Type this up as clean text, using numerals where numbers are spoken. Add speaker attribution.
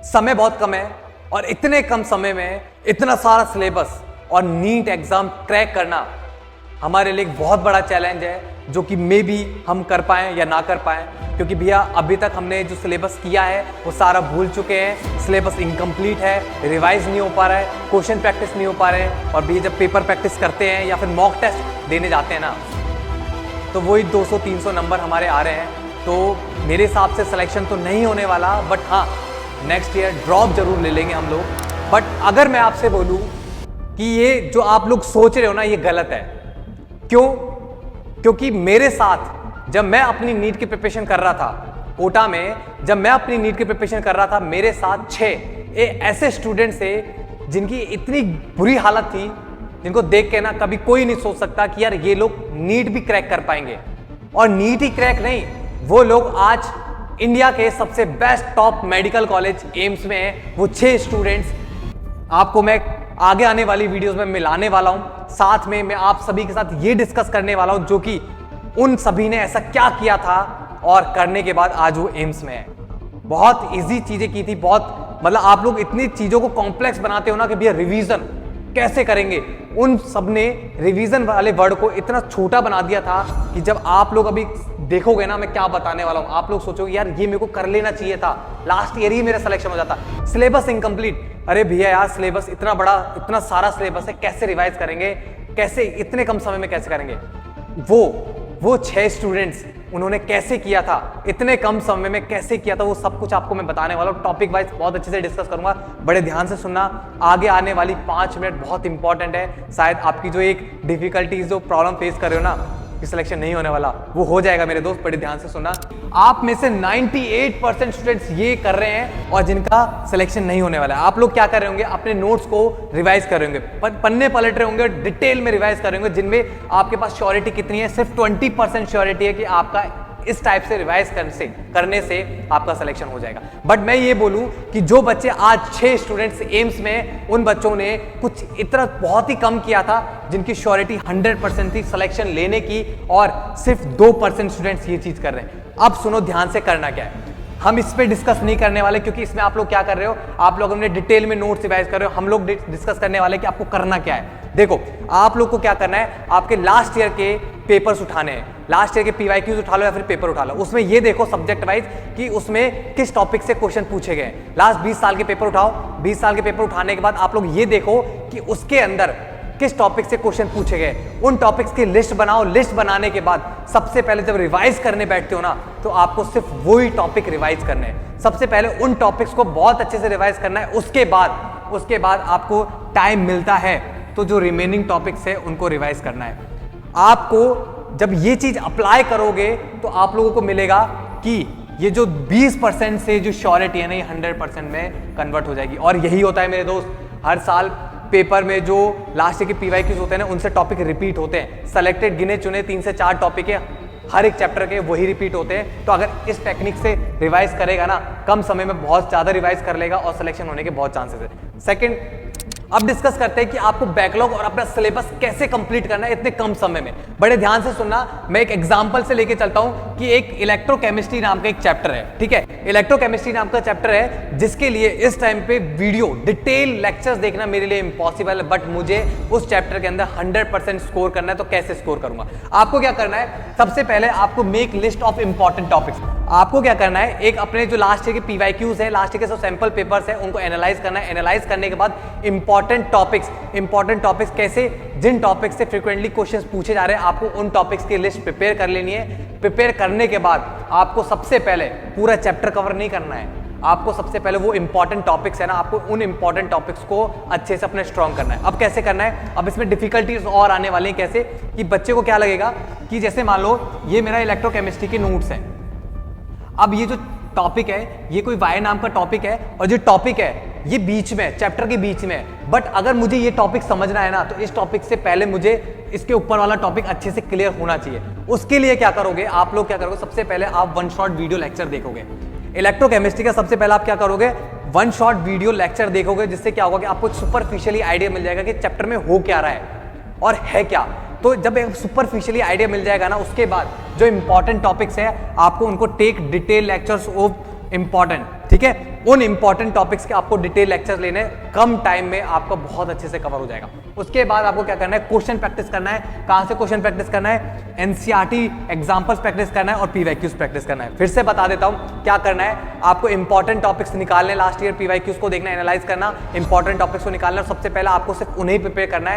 Speaker 1: समय बहुत कम है और इतने कम समय में इतना सारा सिलेबस और नीट एग्जाम क्रैक करना हमारे लिए एक बहुत बड़ा चैलेंज है, जो कि मे बी हम कर पाएं या ना कर पाएं, क्योंकि भैया अभी तक हमने जो सिलेबस किया है वो सारा भूल चुके हैं। सिलेबस इनकम्प्लीट है, रिवाइज नहीं हो पा रहा है, क्वेश्चन प्रैक्टिस नहीं हो पा रहे हैं, और भैया जब पेपर प्रैक्टिस करते हैं या फिर मॉक टेस्ट देने जाते हैं ना, तो वही 200-300 नंबर हमारे आ रहे हैं। तो मेरे हिसाब से सिलेक्शन तो नहीं होने वाला, बट हाँ नेक्स्ट ईयर ड्रॉप जरूर ले लेंगे हम लोग। बट अगर मैं आपसे बोलूँ कि ये जो आप लोग सोच रहे हो ना, ये गलत है। क्यों? क्योंकि मेरे साथ जब मैं अपनी नीट की प्रिपरेशन कर रहा था कोटा में, जब मैं अपनी नीट की प्रिपरेशन कर रहा था, मेरे साथ 6 ऐसे स्टूडेंट्स थे जिनकी इतनी बुरी हालत थी, जिनको देख के ना कभी कोई नहीं सोच सकता कि यार ये लोग नीट भी क्रैक कर पाएंगे। और नीट ही क्रैक नहीं, वो लोग आज इंडिया के सबसे best top medical college AIIMS में हैं। वो 6 स्टूडेंट्स आपको मैं आगे आने वाली वीडियोस में मिलाने वाला हूं। साथ में मैं आप सभी के साथ ये डिस्कस करने वाला हूं जो कि उन सभी ने ऐसा क्या किया था और करने के बाद आज वो एम्स में है। बहुत इजी चीजें की थी, बहुत मतलब आप लोग इतनी चीजों को कॉम्प्लेक्स बनाते हो ना कि भैया रिवीजन कैसे करेंगे, उन सब ने रिवीजन वाले वर्ड को इतना छोटा बना दिया था कि जब आप लोग अभी देखोगे ना मैं क्या बताने वाला हूं, आप लोग सोचोगे यार ये मेरे को कर लेना चाहिए था, लास्ट ईयर ही मेरा सिलेक्शन हो जाता। सिलेबस इनकम्प्लीट, अरे भैया यार सिलेबस इतना बड़ा, इतना सारा सिलेबस है, कैसे रिवाइज करेंगे, कैसे इतने कम समय में कैसे करेंगे। वो 6 स्टूडेंट्स उन्होंने कैसे किया था, इतने कम समय में कैसे किया था, वो सब कुछ आपको मैं बताने वाला हूँ। टॉपिक वाइज बहुत अच्छे से डिस्कस करूंगा, बड़े ध्यान से सुनना। आगे आने वाली 5 मिनट बहुत इंपॉर्टेंट है। शायद आपकी जो एक डिफिकल्टीज, जो प्रॉब्लम फेस कर रहे हो ना कि सिलेक्शन नहीं होने वाला, वो हो जाएगा मेरे दोस्त, बड़े ध्यान से सुनना। आप में से 98% स्टूडेंट्स ये कर रहे हैं और जिनका सिलेक्शन नहीं होने वाला है। आप लोग क्या कर रहे होंगे, अपने नोट्स को रिवाइज कर रहे होंगे, पन्ने पलट रहे होंगे, डिटेल में रिवाइज कर रहे होंगे, जिनमें आपके पास श्योरिटी कितनी है, सिर्फ 20% श्योरिटी है कि आपका इस टाइप से रिवाइज करने से आपका सिलेक्शन हो जाएगा। बट मैं ये बोलूं कि जो बच्चे आज 6 स्टूडेंट्स एम्स में, उन बच्चों ने कुछ इतना बहुत ही कम किया था जिनकी श्योरिटी 100% थी सिलेक्शन लेने की, और सिर्फ 2% स्टूडेंट्स ये चीज कर रहे हैं। अब सुनो ध्यान से, करना क्या है। हम इस पे डिस्कस नहीं करने वाले, क्योंकि इसमें आप लोग क्या कर रहे हो, आप लोग अपने डिटेल में नोट्स रिवाइज कर रहे हो। हम लोग डिस्कस करने वाले कि आपको करना क्या है। देखो आप लोग को क्या करना है, आपके लास्ट ईयर के पेपर्स उठाने हैं, लास्ट ईयर के पीवाईक्यूज उठा लो या फिर पेपर उठा लो। उसमें ये देखो सब्जेक्ट वाइज कि उसमें किस टॉपिक से क्वेश्चन पूछे गए। लास्ट 20 साल के पेपर उठाओ, 20 साल के पेपर उठाने के बाद आप लोग ये देखो कि उसके अंदर किस टॉपिक से क्वेश्चन पूछे गए। उन टॉपिक्स की लिस्ट बनाओ। लिस्ट बनाने के बाद सबसे पहले जब रिवाइज करने बैठते हो ना, तो आपको सिर्फ वही टॉपिक रिवाइज करने हैं। सबसे पहले उन टॉपिक्स को बहुत अच्छे से रिवाइज करना है। उसके बाद आपको टाइम मिलता है तो जो रिमेनिंग टॉपिक्स है उनको रिवाइज करना है। आपको जब ये चीज अप्लाई करोगे तो आप लोगों को मिलेगा कि ये जो 20% से जो श्योरिटी है ना, ये 100% में कन्वर्ट हो जाएगी। और यही होता है मेरे दोस्त, हर साल पेपर में जो लास्ट के पीवाईक्यूज होते हैं ना, उनसे टॉपिक रिपीट होते हैं। सेलेक्टेड गिने चुने 3 से 4 टॉपिक है, हर एक चैप्टर के वही रिपीट होते हैं। तो अगर इस टेक्निक से रिवाइज करेगा ना, कम समय में बहुत ज्यादा रिवाइज कर लेगा और सिलेक्शन होने के बहुत चांसेस है। सेकंड, अब डिस्कस करते हैं कि आपको बैकलॉग और अपना सिलेबस कैसे कंप्लीट करना है इतने कम समय में। बड़े ध्यान से सुनना, मैं एक एग्जांपल से लेके चलता हूं कि एक इलेक्ट्रोकेमिस्ट्री नाम का एक चैप्टर है, ठीक है। इलेक्ट्रोकेमिस्ट्री नाम का चैप्टर है जिसके लिए इस टाइम पे वीडियो डिटेल लेक्चर्स देखना मेरे लिए इंपॉसिबल है, बट मुझे उस चैप्टर के अंदर 100% स्कोर करना है। तो कैसे स्कोर करूंगा, आपको क्या करना है, सबसे पहले आपको make list of important topics. आपको क्या करना है, एक अपने जो लास्ट ईयर के पीवाईक्यूज है, लास्ट ईयर के जो सैंपल पेपर्स है, उनको एनालाइज करना है। एनालाइज करने के बाद इंपॉर्टेंट टॉपिक्स कैसे, जिन टॉपिक्स से फ्रीक्वेंटली क्वेश्चंस पूछे जा रहे हैं, आपको उन टॉपिक्स की लिस्ट प्रिपेयर कर लेनी है। प्रिपेयर करने के बाद आपको सबसे पहले पूरा चैप्टर कवर नहीं करना है, आपको सबसे पहले वो इंपॉर्टेंट टॉपिक्स है ना, आपको उन इंपॉर्टेंट टॉपिक्स को अच्छे से अपने स्ट्रॉन्ग करना है। अब कैसे करना है, अब इसमें डिफिकल्टीज और आने वाली हैं। कैसे कि बच्चे को क्या लगेगा कि जैसे मान लो ये मेरा इलेक्ट्रोकेमिस्ट्री के नोट्स है, अब ये जो टॉपिक है ये कोई वाई नाम का टॉपिक है, और जो टॉपिक है ये बीच में, चैप्टर के बीच में है। बट अगर मुझे ये टॉपिक समझना है ना, तो इस टॉपिक से पहले मुझे इसके ऊपर वाला टॉपिक अच्छे से क्लियर होना चाहिए। उसके लिए क्या करोगे, आप लोग क्या करोगे, सबसे पहले आप 1 शॉट वीडियो लेक्चर देखोगे। इलेक्ट्रोकेमिस्ट्री का सबसे पहले आप क्या करोगे, 1 शॉट वीडियो लेक्चर देखोगे, जिससे क्या होगा कि आपको सुपरफिशियली आइडिया मिल जाएगा कि चैप्टर में हो क्या रहा है और है क्या। तो जब एक सुपरफिशियली आइडिया मिल जाएगा ना, उसके बाद जो इंपॉर्टेंट टॉपिक्स है आपको उनको take detail lectures of important, ठीक है, उन इंपॉर्टेंट टॉपिक्स के आपको डिटेल लेक्चर लेने, कम टाइम में आपका बहुत अच्छे से कवर हो जाएगा। उसके बाद आपको क्या करना है, क्वेश्चन प्रैक्टिस करना है। कहां से क्वेश्चन प्रैक्टिस करना है? एनसीईआरटी एग्जांपल्स प्रैक्टिस करना है और पीवाईक्यूज प्रैक्टिस करना है। फिर से बता देता हूं क्या करना है। आपको इंपॉर्टेंट टॉपिक्स निकालने, लास्ट ईयर पीवाईक्यूज को देखना, एनालाइज करना, इंपॉर्टेंट टॉपिक्स को निकालना, सबसे पहले आपको सिर्फ उन्हें प्रिपेयर करना है।